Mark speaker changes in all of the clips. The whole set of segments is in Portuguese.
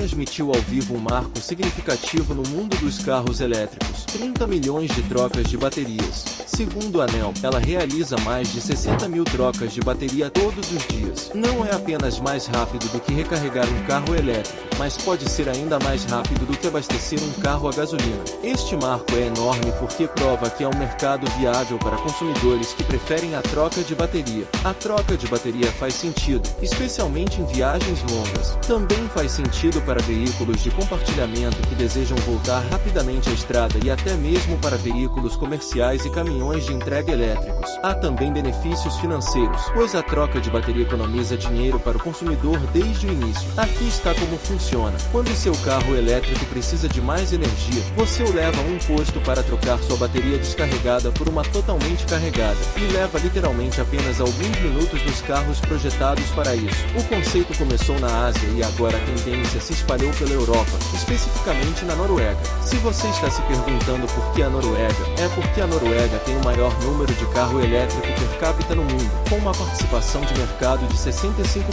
Speaker 1: transmitiu ao vivo um marco significativo no mundo dos carros elétricos: 30 milhões de trocas de baterias. Segundo a ANEL, ela realiza mais de 60 mil trocas de bateria todos os dias. Não é apenas mais rápido do que recarregar um carro elétrico, mas pode ser ainda mais rápido do que abastecer um carro a gasolina. Este marco é enorme porque prova que há um mercado viável para consumidores que preferem a troca de bateria. A troca de bateria faz sentido, especialmente em viagens longas. Também faz sentido para veículos de compartilhamento que desejam voltar rapidamente à estrada e até mesmo para veículos comerciais e caminhões de entrega elétricos. Há também benefícios financeiros, pois a troca de bateria economiza dinheiro para o consumidor desde o início. Aqui está como funciona. Quando seu carro elétrico precisa de mais energia, você o leva a um posto para trocar sua bateria descarregada por uma totalmente carregada, e leva literalmente apenas alguns minutos nos carros projetados para isso. O conceito começou na Ásia e agora a tendência se espalhou pela Europa, especificamente na Noruega. Se você está se perguntando por que a Noruega, é porque a Noruega tem o maior número de carro elétrico per capita no mundo, com uma participação de mercado de 65%.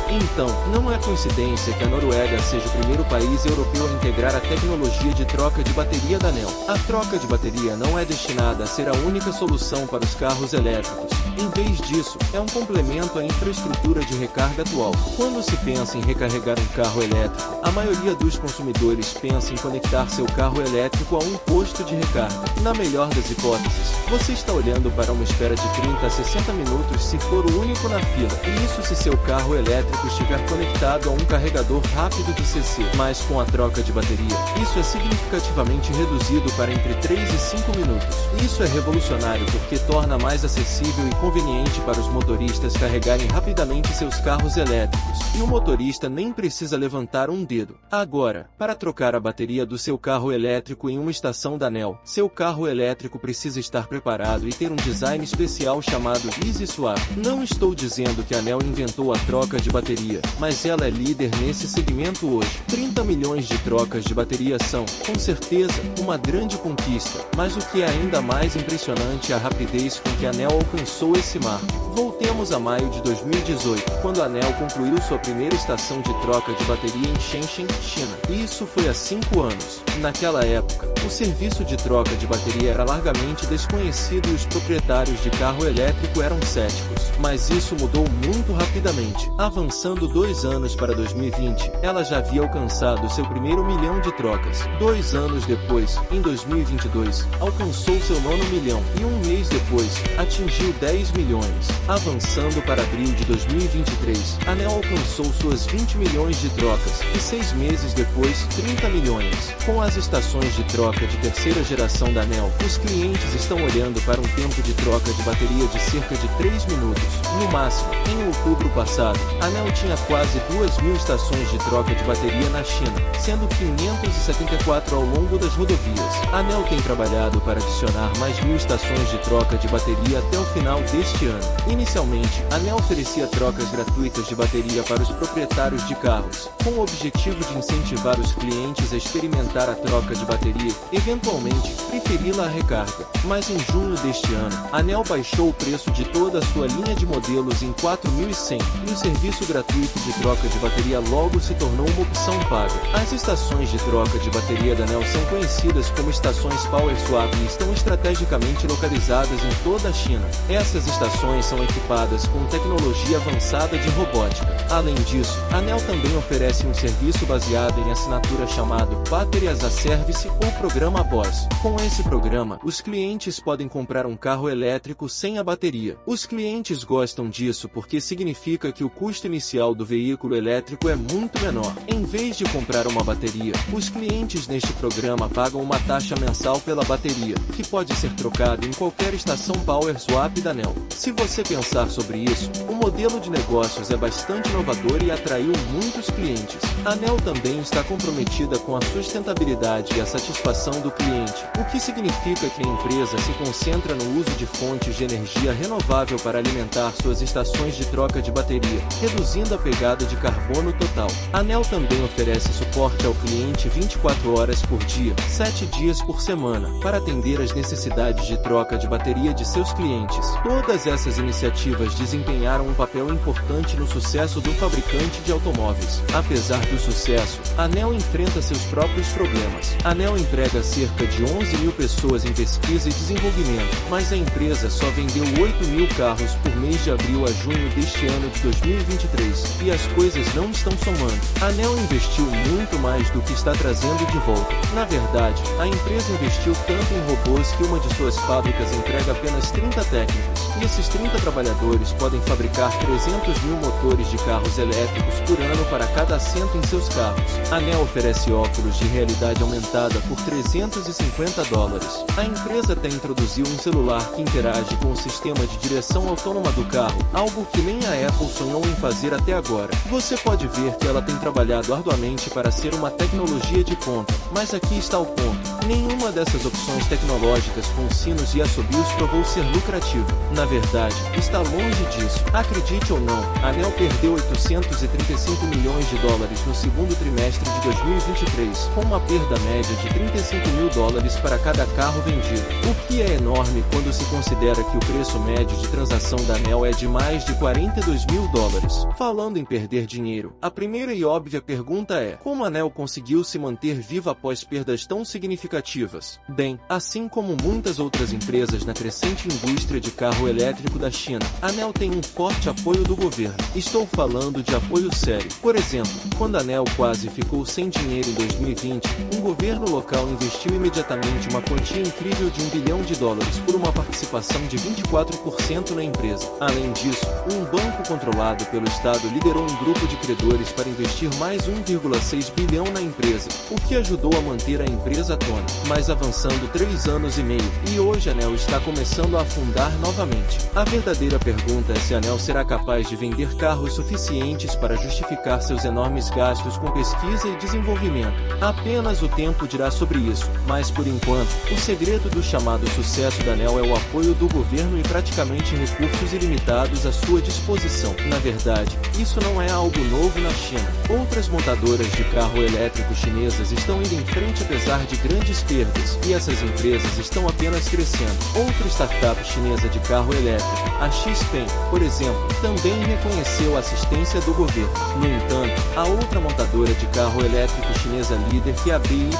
Speaker 1: Então, não é coincidência que a Noruega seja o primeiro país europeu a integrar a tecnologia de troca de bateria da ANEL. A troca de bateria não é destinada a ser a única solução para os carros elétricos. Em vez disso, é um complemento à infraestrutura de recarga atual. Quando se pensa em recarregar um carro elétrico, a maioria dos consumidores pensa em conectar seu carro elétrico a um posto de recarga. Na melhor das hipóteses, você está olhando para uma espera de 30 a 60 minutos se for o único na fila, e isso se seu carro elétrico estiver conectado a um carregador rápido de CC. Mas com a troca de bateria, isso é significativamente reduzido para entre 3 e 5 minutos. Isso é revolucionário porque torna mais acessível e conveniente para os motoristas carregarem rapidamente seus carros elétricos, e o motorista nem precisa levantar um dedo. Agora, para trocar a bateria do seu carro elétrico em uma estação da ANEL, seu carro elétrico precisa estar preparado e ter um design especial chamado Easy Swap. Não estou dizendo que a ANEL inventou a troca de bateria, mas ela é líder nesse segmento hoje. 30 milhões de trocas de bateria são, com certeza, uma grande conquista, mas o que é ainda mais impressionante é a rapidez com que a ANEL alcançou esse marco. Voltemos a maio de 2018, quando a ANEL concluiu sua primeira estação de troca de bateria em Shenzhen, China. Isso foi há 5 anos. Naquela época, o serviço de troca de bateria era largamente desconhecido e os proprietários de carro elétrico eram céticos. Mas isso mudou muito rapidamente. Avançando 2 anos para 2020, ela já havia alcançado seu primeiro milhão de trocas. 2 anos depois, em 2022, alcançou seu 9º milhão, e um mês depois, atingiu 10 milhões. Avançando para abril de 2023, a ANEL alcançou suas 20 milhões de trocas, e 6 meses depois, 30 milhões. Com as estações de troca de terceira geração da ANEL, os clientes estão olhando para um tempo de troca de bateria de cerca de 3 minutos, no máximo. Em outubro passado, a ANEL tinha quase 2.000 estações de troca de bateria na China, sendo 574 ao longo das rodovias. A ANEL tem trabalhado para adicionar mais 1.000 estações de troca de bateria até o final deste ano. Inicialmente, a ANEL oferecia trocas gratuitas de bateria para os proprietários de carros, com o objetivo de incentivar os clientes a experimentar a troca de bateria, eventualmente, preferi-la à recarga. Mas em junho deste ano, a ANEL baixou o preço de toda a sua linha de modelos em 4.100, e o serviço gratuito de troca de bateria logo se tornou uma opção paga. As estações de troca de bateria da ANEL são conhecidas como estações Power Swap e estão estrategicamente localizadas em toda a China. Essas estações são equipadas com tecnologia avançada de robótica. Além disso, a ANEL também oferece um serviço baseado em assinatura chamado Battery as a Service ou Programa BOS. Com esse programa, os clientes podem comprar um carro elétrico sem a bateria. Os clientes gostam disso porque significa que o custo inicial do veículo elétrico é muito menor. Em vez de comprar uma bateria, os clientes neste programa pagam uma taxa mensal pela bateria, que pode ser trocada em qualquer estação Power Swap da ANEL. Se você pensar sobre isso, o modelo de negócios é bastante inovador e atraiu muitos clientes. A ANEL também está comprometida com a sustentabilidade e a satisfação do cliente, o que significa que a empresa se concentra no uso de fontes de energia renovável para alimentar suas estações de troca de bateria, reduzindo a pegada de carbono total. A ANEL também oferece suporte ao cliente 24 horas por dia, 7 dias por semana, para atender às necessidades de troca de bateria de seus clientes. Todas essas iniciativas desempenharam um papel importante no sucesso do fabricante de automóveis. Apesar do sucesso, a Enel enfrenta seus próprios problemas. A Enel emprega cerca de 11 mil pessoas em pesquisa e desenvolvimento, mas a empresa só vendeu 8 mil carros por mês de abril a junho deste ano de 2023, e as coisas não estão somando. A Enel investiu muito mais do que está trazendo de volta. Na verdade, a empresa investiu tanto em robôs que uma de suas fábricas entrega apenas 30 técnicos, e esses 30 trabalhadores podem fabricar 300 mil motores de carros elétricos por ano para cada assento em seus carros. A Enel oferece óculos de realidade aumentada por $350. A empresa até introduziu um celular que interage com o sistema de direção autônoma do carro, algo que nem a Apple sonhou em fazer até agora. Você pode ver que ela tem trabalhado arduamente para ser uma tecnologia de ponta, mas aqui está o ponto. Nenhuma dessas opções tecnológicas com sinos e assobios provou ser lucrativa. Na verdade, está longe disso. Acredite ou não, a Enel perdeu $835 milhões no segundo trimestre de 2023, com uma perda média de $35 mil para cada carro vendido, o que é enorme quando se considera que o preço médio de transação da Enel é de mais de $42 mil. Falando em perder dinheiro, a primeira e óbvia pergunta é: como a Enel conseguiu se manter viva após perdas tão significativas? Bem, assim como muitas outras empresas na crescente indústria de carro elétrico da China, a Enel tem um forte apoio do governo. Estou falando de apoio sério. Por exemplo, quando a Enel quase ficou sem dinheiro em 2020, um governo local investiu imediatamente uma quantia incrível de $1 bilhão por uma participação de 24% na empresa. Além disso, um banco controlado pelo Estado liderou um grupo de credores para investir mais $1,6 bilhão na empresa, o que ajudou a manter a empresa à tona. Mas avançando 3 anos e meio, e hoje a Enel está começando a afundar novamente. A verdadeira pergunta é se a Enel será capaz de vender carros suficientes para justificar seus enormes gastos com pesquisa e desenvolvimento. Apenas o tempo dirá sobre isso, mas por enquanto, o segredo do chamado sucesso da Enel é o apoio do governo e praticamente recursos ilimitados à sua disposição. Na verdade, isso não é algo novo na China. Outras montadoras de carro elétrico chinesas estão indo em frente apesar de grandes perdas, e essas empresas estão apenas crescendo. Outra startup chinesa de carro elétrico, a XPeng, por exemplo, também reconheceu a assistência do governo. No entanto, a outra montadora de carro elétrico chinesa líder que é a BYD,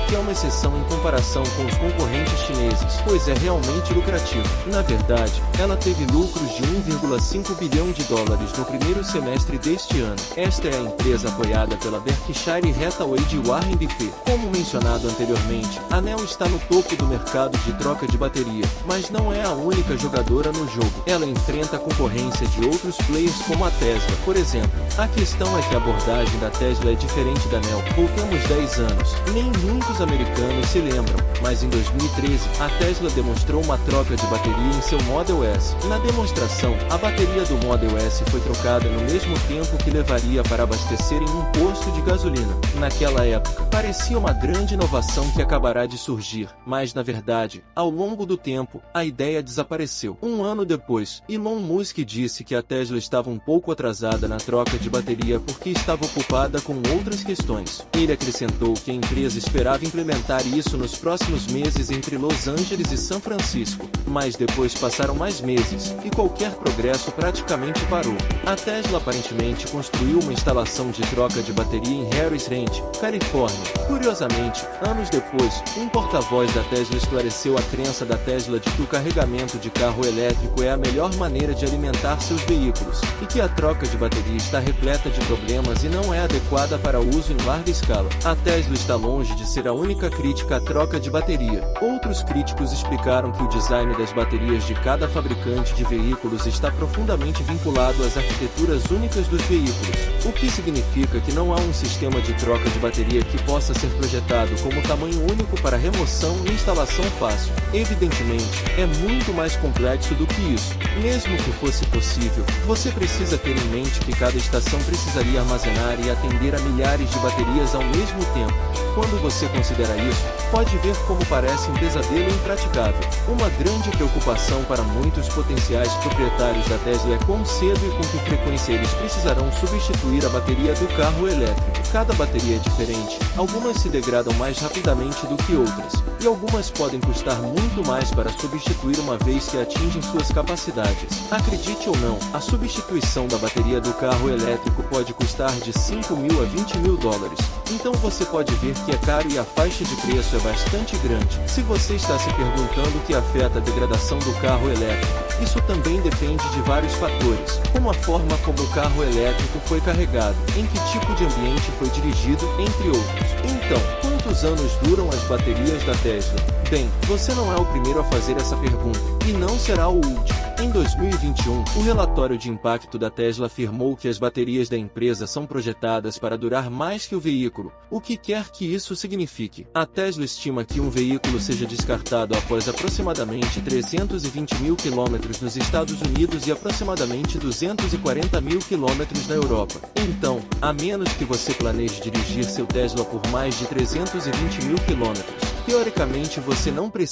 Speaker 1: que é uma exceção em comparação com os concorrentes chineses, pois é realmente lucrativo. Na verdade, ela teve lucros de $1,5 bilhão no primeiro semestre deste ano. Esta é a empresa apoiada pela Berkshire Hathaway de Warren Buffett. Como mencionado anteriormente, a Enel está no topo do mercado de troca de bateria, mas não é a única jogadora no jogo. Ela enfrenta a concorrência de outros players como a Tesla, por exemplo. A questão é que a abordagem da Tesla é diferente da Enel. Voltamos 10 anos. Nem muitos americanos se lembram, mas em 2013, a Tesla demonstrou uma troca de bateria em seu Model S. Na demonstração, a bateria do Model S foi trocada no mesmo tempo que levaria para abastecer em um posto de gasolina. Naquela época, parecia uma grande inovação que acabará de surgir, mas na verdade, ao longo do tempo, a ideia desapareceu. Um ano depois, Elon Musk disse que a Tesla estava um pouco atrasada na troca de bateria porque estava ocupada com outras questões. Ele acrescentou que a empresa esperava implementar isso nos próximos meses entre Los Angeles e São Francisco, mas depois passaram mais meses, e qualquer progresso praticamente parou. A Tesla aparentemente construiu uma instalação de troca de bateria em Harris Ranch, Califórnia. Curiosamente, anos depois, um porta-voz da Tesla esclareceu a crença da Tesla de que o carregamento de carro elétrico é a melhor maneira de alimentar seus veículos, e que a troca de bateria está repleta de problemas e não é adequada para uso em larga escala. A Tesla está longe de ser a única crítica à troca de bateria. Outros críticos explicaram que o design das baterias de cada fabricante de veículos está profundamente vinculado às arquiteturas únicas dos veículos, o que significa que não há um sistema de troca de bateria que possa ser projetado como tamanho único para remoção e instalação fácil. Evidentemente, é muito mais complexo do que isso. Mesmo que fosse possível, você precisa ter em mente que cada estação precisaria armazenar e atender a milhares de baterias ao mesmo tempo. Quando você considera isso, pode ver como parece um pesadelo impraticável. Uma grande preocupação para muitos potenciais proprietários da Tesla é quão cedo e com que frequência eles precisarão substituir a bateria do carro elétrico. Cada bateria é diferente, algumas se degradam mais rapidamente do que outras, e algumas podem custar muito mais para substituir uma vez que atingem suas capacidades. Acredite ou não, a substituição da bateria do carro elétrico pode custar de 5 mil a 20 mil dólares. Então você pode ver que é caro e a faixa de preço é bastante grande. Se você está se perguntando o que afeta a degradação do carro elétrico, isso também depende de vários fatores, como a forma como o carro elétrico foi carregado, em que tipo de ambiente foi dirigido, entre outros. Então, quantos anos duram as baterias da Tesla? Bem, você não é o primeiro a fazer essa pergunta, e não será o último. Em 2021, o relatório de impacto da Tesla afirmou que as baterias da empresa são projetadas para durar mais que o veículo, o que quer que isso signifique. A Tesla estima que um veículo seja descartado após aproximadamente 320 mil quilômetros nos Estados Unidos e aproximadamente 240 mil quilômetros na Europa. Então, a menos que você planeje dirigir seu Tesla por mais de 320 mil quilômetros, teoricamente você não precisa